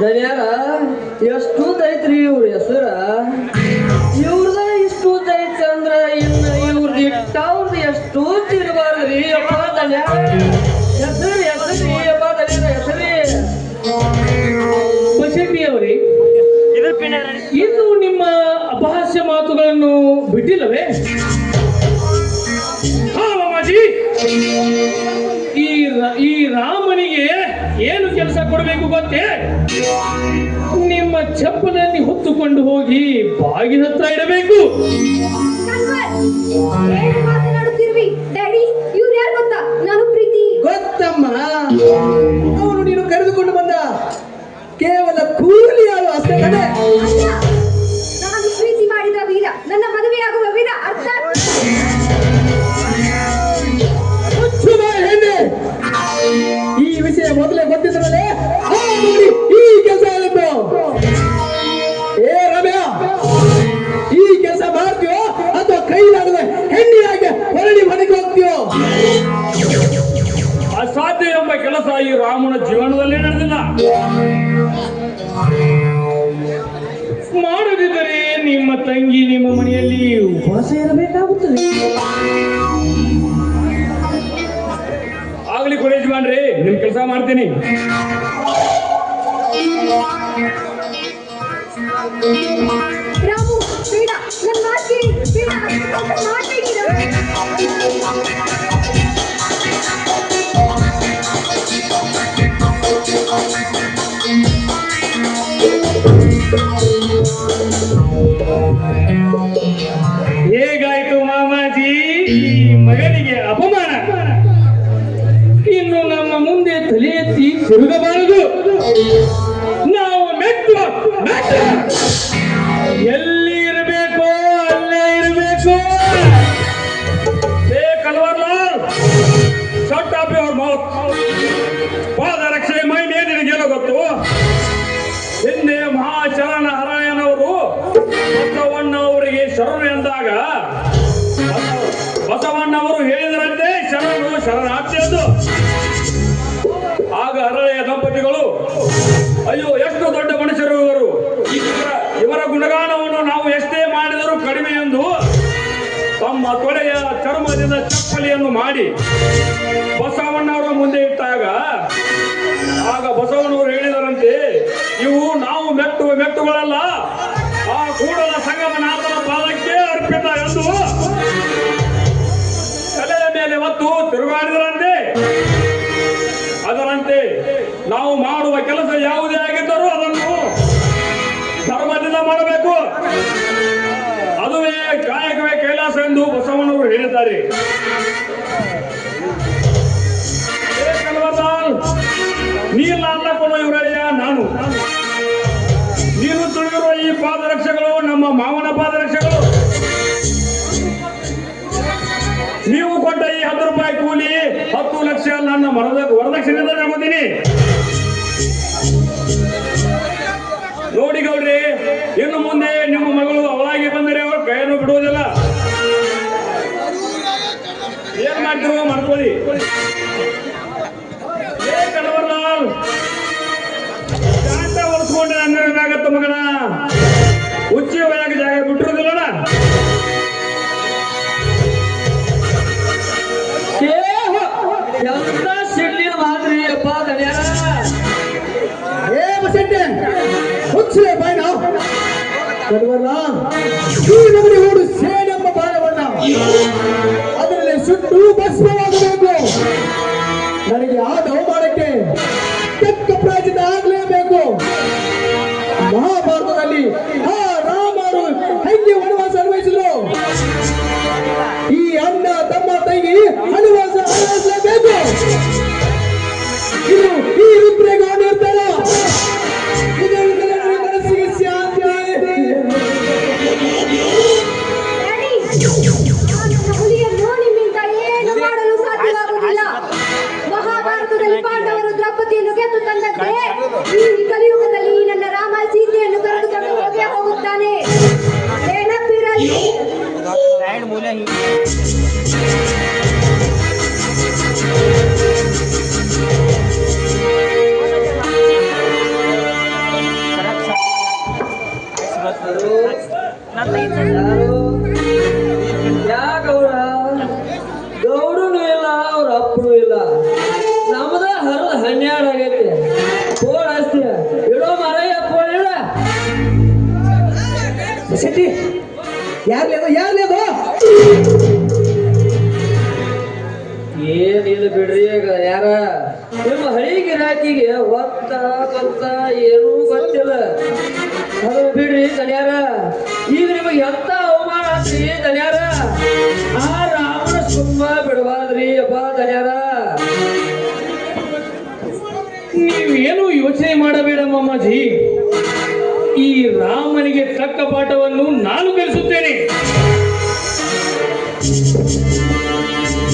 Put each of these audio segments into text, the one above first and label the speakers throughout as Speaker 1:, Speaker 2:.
Speaker 1: ದನಿಯಾರ ಎಷ್ಟು ಐತ್ರಿ ಇವ್ರ ಹೆಸರ ಇವ್ರದ ಇಷ್ಟು ಐತಿ ಅಂದ್ರ ಇನ್ನು ಇವ್ರದ್ದು ಇಟ್ಟವ್ರದ್ದು ಎಷ್ಟು ತಿರ್ಬಾರ್ದ್ರಿ ಅಪ್ಪ ದನಿಯಾರ ಹೆಸರಿ ಅಪ್ಪ ದನಿಯಾರ ಹೆಸರಿ
Speaker 2: ಬಸಟ್ಟಿ ಅವರೇ, ಇದು ನಿಮ್ಮ ಅಪಹಾಸ್ಯ ಮಾತುಗಳನ್ನು ಬಿಟ್ಟಿಲ್ಲವೇ? ಹಾ ಮಾಮಾಜಿ, ಈ ರಾಮನಿಗೆ ಏನು ಕೆಲಸ ಕೊಡಬೇಕು ಗೊತ್ತೇ? ನಿಮ್ಮ ಚಪ್ಪಲಲ್ಲಿ ಹೊತ್ತುಕೊಂಡು ಹೋಗಿ ಬಾಗಿನ ಹತ್ರ ಇಡಬೇಕು.
Speaker 1: ಗೊತ್ತಮ್ಮ, ಅವನು ನೀನು ಕರೆದುಕೊಂಡು ಬಂದ ಕೇವಲ ಕೂಲಿ ಆಳು ಅಷ್ಟೇ ಕಡೆ.
Speaker 3: ನಾನು ಪ್ರೀತಿ ಮಾಡಿದ ವೀರ, ನನ್ನ ಮದುವೆಯಾಗುವ ವೀರ. ಅರ್ಥ
Speaker 1: ಹೆಣ್ಣೆ, ಈ ವಿಷಯ ಮೊದಲೇ ಗೊತ್ತಿದ್ರಲ್ಲೇ ಈ ಕೆಲಸ ಹೇಳಿದ್ದು. ಏ ರಮ್ಯ, ಈ ಕೆಲಸ ಮಾಡ್ತೀಯೋ ಅಥವಾ ಕೈಲಾಗದ ಹೆಣ್ಣಿನಾಗೆ ಹೊರಡಿ ಮನೆಗೆ ಹೋಗ್ತೀಯೋ?
Speaker 2: ಅಸಾಧ್ಯ ಎಂಬ ಕೆಲಸ ಈ ರಾಮನ ಜೀವನದಲ್ಲಿ ನಡೆದಿಲ್ಲ. ಮಾಡದಿದ್ದರೆ ನಿಮ್ಮ ತಂಗಿ ನಿಮ್ಮ ಮನೆಯಲ್ಲಿ ಉಪವಾಸ ಇರಬೇಕಾಗುತ್ತದೆ. ಆಗ್ಲಿ ಕೊಡಿ ಯಜಮಾನ್ರಿ, ನಿಮ್ ಕೆಲಸ ಮಾಡ್ತೀನಿ.
Speaker 3: ರಾಮು, ಬೇಡ, ನನ್ನ ಮಾತಿ ಬೇಡ, ಮಾಡ್ಬೇಕಿರೋ.
Speaker 2: ಹೇಗಾಯ್ತು ಮಾಮಾಜಿ ಈ ಮಗನಿಗೆ ಅಪಮಾನ? ಇನ್ನು ನಮ್ಮ ಮುಂದೆ ತಲೆ ಎತ್ತಿ ತಿರುಗಬಾರದು. ನಾವು ಮೆಟ್ಟು ಎಲ್ಲಿ ಇರಬೇಕೋ ಅಲ್ಲೇ ಇರಬೇಕು. Shut off your mouth. ಪಾದರಕ್ಷೆ ಮೈ ಮೇಲೆ ನಿನಗೇನೋ ಗೊತ್ತು? ಹಿಂದೆ ಮಹಾಚರಣ ಹರಾಯನವರು ಬಸವಣ್ಣವರಿಗೆ ಶರಣು ಎಂದಾಗ ಬಸವಣ್ಣವರು ಹೇಳಿದರಂತೆ ಶರಣು ಶರಣಾರ್ಥಿಯದ್ದು. ಆಗ ಹರಳೆಯ ದಂಪತಿಗಳು, ಅಯ್ಯೋ ಎಷ್ಟು ದೊಡ್ಡ ಮನುಷ್ಯರು ಇವರು, ಇವರ ಗುಣಗಾನವನ್ನು ನಾವು ಎಷ್ಟೇ ಮಾಡಿದರೂ ಕಡಿಮೆ ಎಂದು ತಮ್ಮ ತೊಡೆಯ ಚರ್ಮದಿಂದ ಚಪ್ಪಲಿಯನ್ನು ಮಾಡಿ ಬಸವಣ್ಣವರ ಮುಂದೆ ಇಟ್ಟಾಗ ಆಗ ಬಸವಣ್ಣವರು ಹೇಳಿದರಂತೆ, ಇವು ನಾವು ಮೆಟ್ಟುವ ಮೆಟ್ಟುಗಳಲ್ಲ, ಆ ಕೂಡಲ ಸಂಗಮನಾಥನ ಪಾದಕ್ಕೆ ಅರ್ಪಿತ ಎಂದು ತಲೆಯ ಮೇಲೆ ಹೊತ್ತು ತಿರುಗಾಡಿದರಂತೆ. ಅದರಂತೆ ನಾವು ಮಾಡುವ ಕೆಲಸ ಯಾವುದೇ ಆಗಿದ್ದರೂ ಅದನ್ನು ಧರ್ಮದಿಂದ ಮಾಡಬೇಕು. ಅದುವೇ ಕಾಯಕವೇ ಕೈಲಾಸ ಎಂದು ಬಸವಣ್ಣವರು ಹೇಳಿದ್ದಾರೆ. ನೀಲ್ಲ ಅನ್ನಕೊಂಡು ಇವರಯ್ಯ ನಾನು. ನೀನು ತುಳಿದಿರುವ ಈ ಪಾದರಕ್ಷೆಗಳು ನಮ್ಮ ಮಾವನ ಪಾದರಕ್ಷೆಗಳು. ನೀವು ಕೊಟ್ಟ ಈ 10 ರೂಪಾಯಿ ಕೂಲಿ 10 ಲಕ್ಷ ನನ್ನ ವರದಕ್ಷಿಣೆಯಿಂದ ತಗೋತೀನಿ. ನೋಡಿ ಗೌಡ್ರಿ, ಇನ್ನು ಮುಂದೆ ನಿಮ್ಮ ಮಗಳು ಅವಳಾಗಿ ಬಂದರೆ ಅವಳ ಕೈಯನ್ನು ಬಿಡುವುದಿಲ್ಲ. ಏನ್ ಮಾಡ್ತಿರೋ ಮಾಡ್ಕೊಳ್ಳಿ. ಕಣವರ್ಲಾಲ್, ಶಾಂತ ಹೊಲಿಸ್ಕೊಂಡ್ರೆ ಹಂಗಾಗತ್ತ ಮಗನ. ಉಚ್ಚಿ ಒಯ್ಯಾಗ ಜಾಗ ಬಿಟ್ಟಿರೋದಿಲ್ಲಣ.
Speaker 1: ಎಲ್ಲ ಸಿಡ್ಲಿ ಮಾಡ್ರಿ ಅಪ್ಪ ದನಿಯಾರ. ಏ ಬಸಟ್ಟೆ, ಹುಚ್ಚೆ ಬಾಯ್ನ ಕಡುವಲ್ಲ. ಈ ನಮನಿ ಹೂಡು ಸೇನೆಂಬ ಬಾಣವನ್ನ ಅದರಲ್ಲಿ ಸುಟ್ಟು ಭಸ್ಮವಾಗಬೇಕು. ನನಗೆ ಆ ಅವಮಾನಕ್ಕೆ ತಕ್ಕ ಪ್ರಾಚಿತ ಆಗಲೇಬೇಕು. ಮಹಾಭಾರತದಲ್ಲಿ ಆ ರಾಮರು ಹೆಂಗೆ ವನವಾಸ ಅನುಭವಿಸಿದ್ರು, ಈ ಅಣ್ಣ ತಮ್ಮ ತಂಗಿ ವನವಾಸ ಅನುಭವಿಸಲೇಬೇಕು. ಇದು ಈ ರುದ್ರೇಗೌಡ ನಿರ್ಧಾರ. ಮನಸ್ಸಿಗೆ ಶಾಂತಿ.
Speaker 3: ಹುಲಿಯನ್ನು ನಿಮ್ಮಿಂದ ಏನು ಮಾಡಲು ಸಾಧ್ಯವಾಗುವುದಿಲ್ಲ. ಮಹಾಭಾರತದಲ್ಲಿ ಪಾಂಡವರು ದ್ರೌಪದಿಯನ್ನು ಗೆದ್ದು ತಂದಂತೆ ಈ ಕಲಿಯುಗದಲ್ಲಿ ನನ್ನ ರಾಮ ಸೀತೆಯನ್ನು ಕರೆದುಕೊಂಡು ಹೋಗೇ ಹೋಗುತ್ತಾನೆ. ನೆನಪಿರಲಿ.
Speaker 1: ಛೀ ಯಾರ್ಲೇದು
Speaker 4: ಏನಿಲ್ಲ ಬಿಡ್ರಿ ಈಗ ಯಾರ ನಿಮ್ಮ ಹಳಿ ಗಿರಾಕಿಗೆ ಹೊತ್ತ ಬಂತ ಏನೂ ಗೊತ್ತಿಲ್ಲ ಅದು ಬಿಡ್ರಿ ದನ್ಯಾರ ಈಗ ನಿಮಗೆ ಎಂತ ಅವಮಾನ ಆತ್ರಿ ದನ್ಯಾರ ಆ ರಾಮನ ಸುಮ್ಮ ಬಿಡವಾದ್ರಿ ಅಪ್ಪ ದನ್ಯಾರ
Speaker 2: ನೀವೇನು ಯೋಚನೆ ಮಾಡಬೇಡ ಮಾಮಾಜಿ. ಈ ರಾಮನಿಗೆ ತಕ್ಕ ಪಾಠವನ್ನು ನಾನು ಕಲಿಸುತ್ತೇನೆ.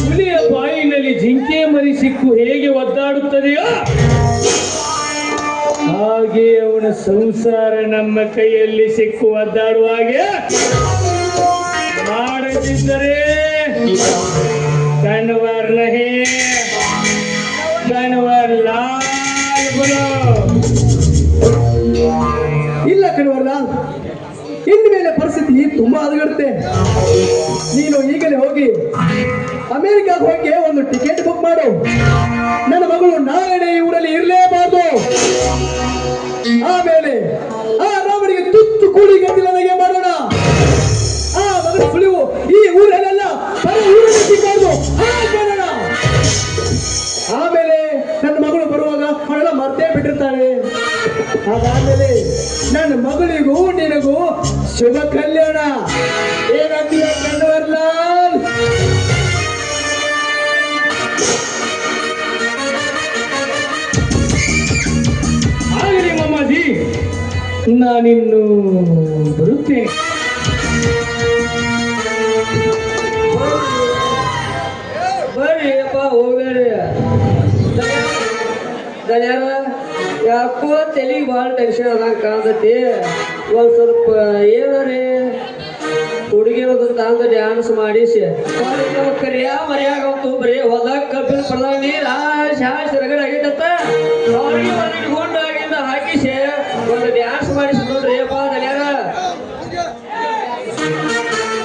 Speaker 2: ಹುಲಿಯ ಬಾಯಿನಲ್ಲಿ ಜಿಂಕೆ ಮರಿ ಸಿಕ್ಕು ಹೇಗೆ ಒದ್ದಾಡುತ್ತದೆಯೋ ಹಾಗೆ ಅವನ ಸಂಸಾರ ನಮ್ಮ ಕೈಯಲ್ಲಿ ಸಿಕ್ಕು ಒದ್ದಾಡುವ ಹಾಗೆ ಮಾಡದಿದ್ದರೆ ಕಣ್ವರ್ ನಹೇ ಕಣ್ವರ್ ಲಾಲ್ ಬೋಲೋ.
Speaker 1: ಇಲ್ಲ ಕಣವಲ್ಲ, ಇನ್ನು ಮೇಲೆ ಪರಿಸ್ಥಿತಿ ತುಂಬಾ ಹದಗೆಡುತ್ತೆ. ನೀನು ಈಗಲೇ ಹೋಗಿ ಅಮೆರಿಕಾಗೆ ಹೋಗಿ ಒಂದು ಟಿಕೆಟ್ ಬುಕ್ ಮಾಡು. ನನ್ನ ಮಗಳು ನಾಳೆ ಈ ಊರಲ್ಲಿ ಇರಲೇಬಾರ್ದು. ಆಮೇಲೆ ಆ ರಾಮನಿಗೆ ತುತ್ತು ಕೂಡಿ ಗಂಟಿಲ್ಲದಾಗೆ ಮಾಡೋಣ. ಆ ಮಗಳ ಸುಳಿವು ಈ ಊರಲ್ಲೆಲ್ಲ ಬರೀ ಊರಲ್ಲಿ ಸಿಕ್ಕಾರ್ದು ಮಾಡೋಣ. ಆಮೇಲೆ ನನ್ನ ಮಗಳು ಬರುವಾಗ ಅವಳೆಲ್ಲ ಮರ್ತೇ ಬಿಟ್ಟಿರ್ತಾಳೆ. ಅದಾದ್ಮೇಲೆ ನನ್ನ ಮಗಳಿಗೂ ನಿನಗೂ ಶುಭ ಕಲ್ಯಾಣ. ಏನಂತೀಯ ಕಣ್ವರ್ಲಾಲ್?
Speaker 2: ಆಗಲಿ ಮಾಮಾಜಿ, ನಾನಿನ್ನು ಬರುತ್ತೇನೆ.
Speaker 4: ಬರ್ರಿ ಅಪ್ಪ ಹೋಗ್ಬೇಡ್ರಿ ದನ್ಯಾರ ಯಾಕೋ ತಲೆಗೆ ಭಾಳ ಟೆನ್ಷನ್ ಅದಂಗೆ ಕಾಣ್ತೈತಿ. ಒಂದು ಸ್ವಲ್ಪ ಏನಾರೇ ಹುಡುಗಿರೋದು ತಂದು ಡ್ಯಾನ್ಸ್ ಮಾಡಿಸಿ ಕರಿಯ ಮರ್ಯಾಗಂತು ಬರೀ ಹೊಲಕ್ಕೆ ಕಬ್ಬಿನ ಪಡೆದಾಗ ನೀರು ಶಾಸ್ ರಗಡ ಆಗೈತತ್ತ ಅವ್ರಿಗೆ ಒಂದು ಇಟ್ಕೊಂಡು ಆಗಿಂದ ಹಾಕಿಸಿ ಒಂದು ಡ್ಯಾನ್ಸ್ ಮಾಡಿಸಿ ನೋಡ್ರಿ ಅಪ್ಪ ದನ್ಯಾರ.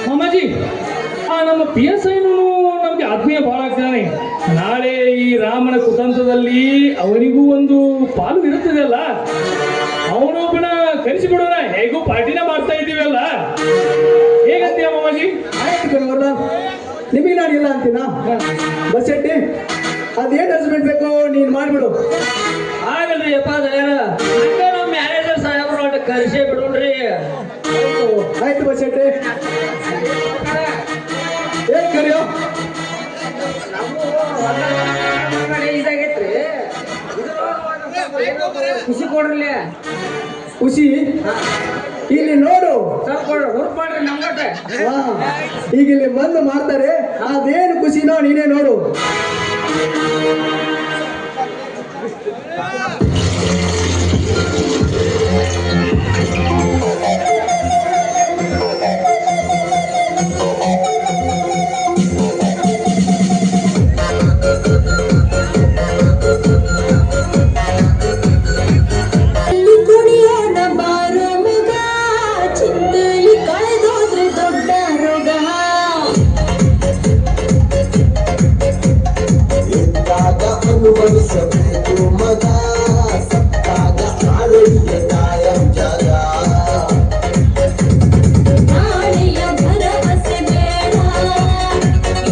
Speaker 2: ಮಾಮಾಜಿ, ಆ ನಮ್ಮ PSI ನಮ್ಗೆ ಆತ್ಮೀಯ ಬಹಳ ಆಗ್ತಾನೆ. ನಾಳೆ ಈ ರಾಮನ ಕುತಂತ್ರದಲ್ಲಿ ಅವನಿಗೂ ಒಂದು ಪಾಲು ಇರುತ್ತದೆ ಅಲ್ಲ, ಅವನೊಬ್ಬನ ಕರೆಸಿಬಿಡೋಣ. ಹೇಗೂ ಪಾರ್ಟಿನ ಮಾಡ್ತಾ ಇದ್ದೀವಲ್ಲ, ಹೇಗಂತೀಯ ಮಾಮಾಜಿ?
Speaker 1: ಆಯ್ತು ಕಣವರ್ಲ, ನಿಮಗೆ ನಾನು ಇಲ್ಲ ಅಂತೀನ. ಬಸ್ಸೆಟ್ಟಿ ಅದೇನು ಅರೇಂಜ್ಮೆಂಟ್ ಬೇಕೋ ನೀನು ಮಾಡಿಬಿಡು.
Speaker 4: ಆಗಲ್ರಿ ಅಪ್ಪ ದನ್ಯಾರ, ಹಂಗ ನಮ್ಮ ಮ್ಯಾನೇಜರ್ ಸಾಹೇಬ್ರು ಒಟ್ಟು ಕರೆಸೇ ಬಿಡೋಣ್ರಿ.
Speaker 1: ಆಯ್ತು ಬಸ್ಸೆಟ್ಟಿ, ಏನ್ ಕರಿಯೋ?
Speaker 4: ಇದಾಗೈತ್ರಿ ಖುಷಿ ಕೊಡ್ರಿ.
Speaker 1: ಖುಷಿ ಇಲ್ಲಿ ನೋಡು.
Speaker 4: ಸ್ವಲ್ಪ ಹುರ್ಪ್ ಮಾಡ್ರಿ ನಮ್ಗಟ್ಟೆ.
Speaker 1: ಹಾ, ಈಗ ಇಲ್ಲಿ ಬಂದು ಮಾಡ್ತಾರೆ. ಅದೇನು ಖುಷಿನೋ ನೀನೇ ನೋಡು.
Speaker 3: ಕುಣಿಯೋಣ ಬಾರೋ ಮಗ, ಚಿಂತೆಲಿ ಕಳೆದೋದ್ರೆ ದೊಡ್ಡ ರೋಗ.
Speaker 5: ಇದ್ದಾಗ ಅನುಭವಿಸಬೇಕು ಮಗ, ಸತ್ತಾಗ ಆರೋಗ್ಯ ಕಾಯಂ ಜಾಗ.
Speaker 3: ನಾಳೆಯ ಭರವಸೆ ಬೇಡ,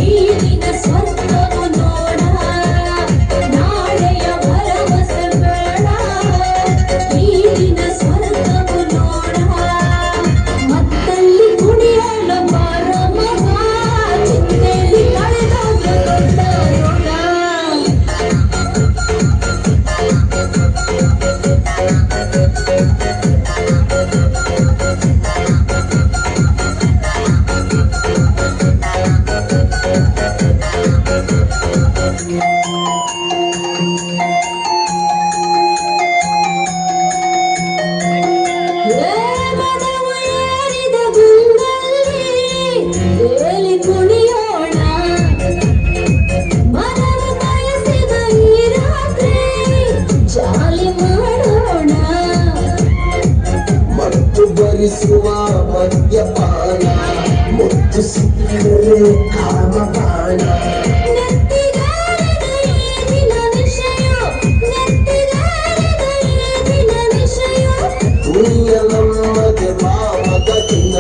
Speaker 3: ಈ ದಿನ ಸ್ವರ್ಗವು ನೋಡ. ನಾಳೆಯ ಭರವಸೆ ಬೇಡ, ಈ ದಿನ ಸ್ವರ್ಗವು ನೋಡ. ಮತ್ತಲ್ಲಿ ಕುಣಿಯೋಣ ಬಾರೋ ಮಗ, ಚಿಂತೆಲಿ ಕಳೆದೋದ್ರೆ ದೊಡ್ಡ ರೋಗ. ಮನವ ಏರಿದ ಗುಂಗಲ್ಲಿ ತೇಲಿ ಕುಣಿಯೋಣ. ಮನವ ಬಯಸಿದ ಈ ರಾತ್ರಿ ಜಾಲಿ ಮಾಡೋಣ.
Speaker 5: ಮತ್ತು ಭರಿಸುವ ಮದ್ಯಪಾನ, ಮುತ್ತು ಸಿಕ್ಕರೆ ಕಾಮಬಾಣ.
Speaker 3: ನೆತ್ತಿಗಾರಿದ ಈ ದಿನ ನಿಶಯ, ನೆತ್ತಿಗಾರಿದ ಈ ದಿನ ನಿಶಯ.
Speaker 5: ಕುಣಿಯ ನಮ್ಮದೆ ಮಾಮಗ ದಿನ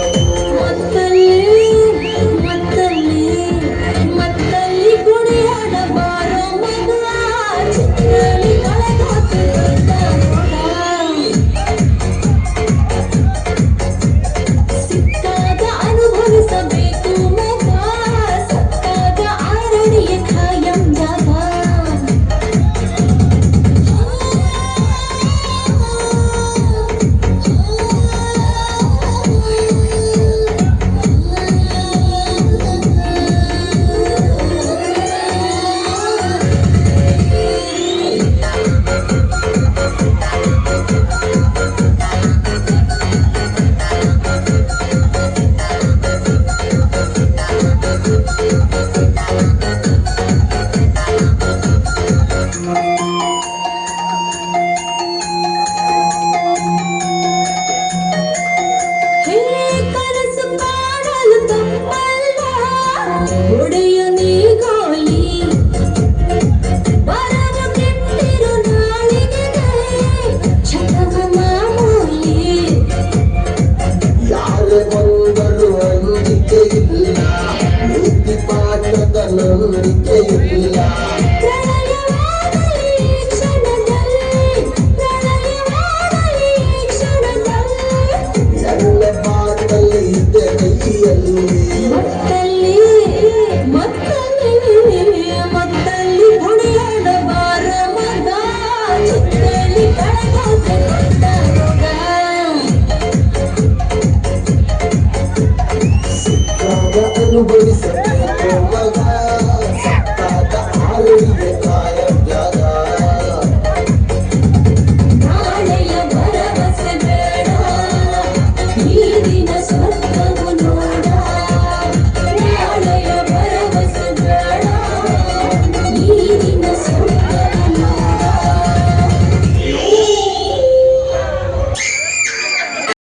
Speaker 5: ಉಣಬಡಿಸಬೇಕು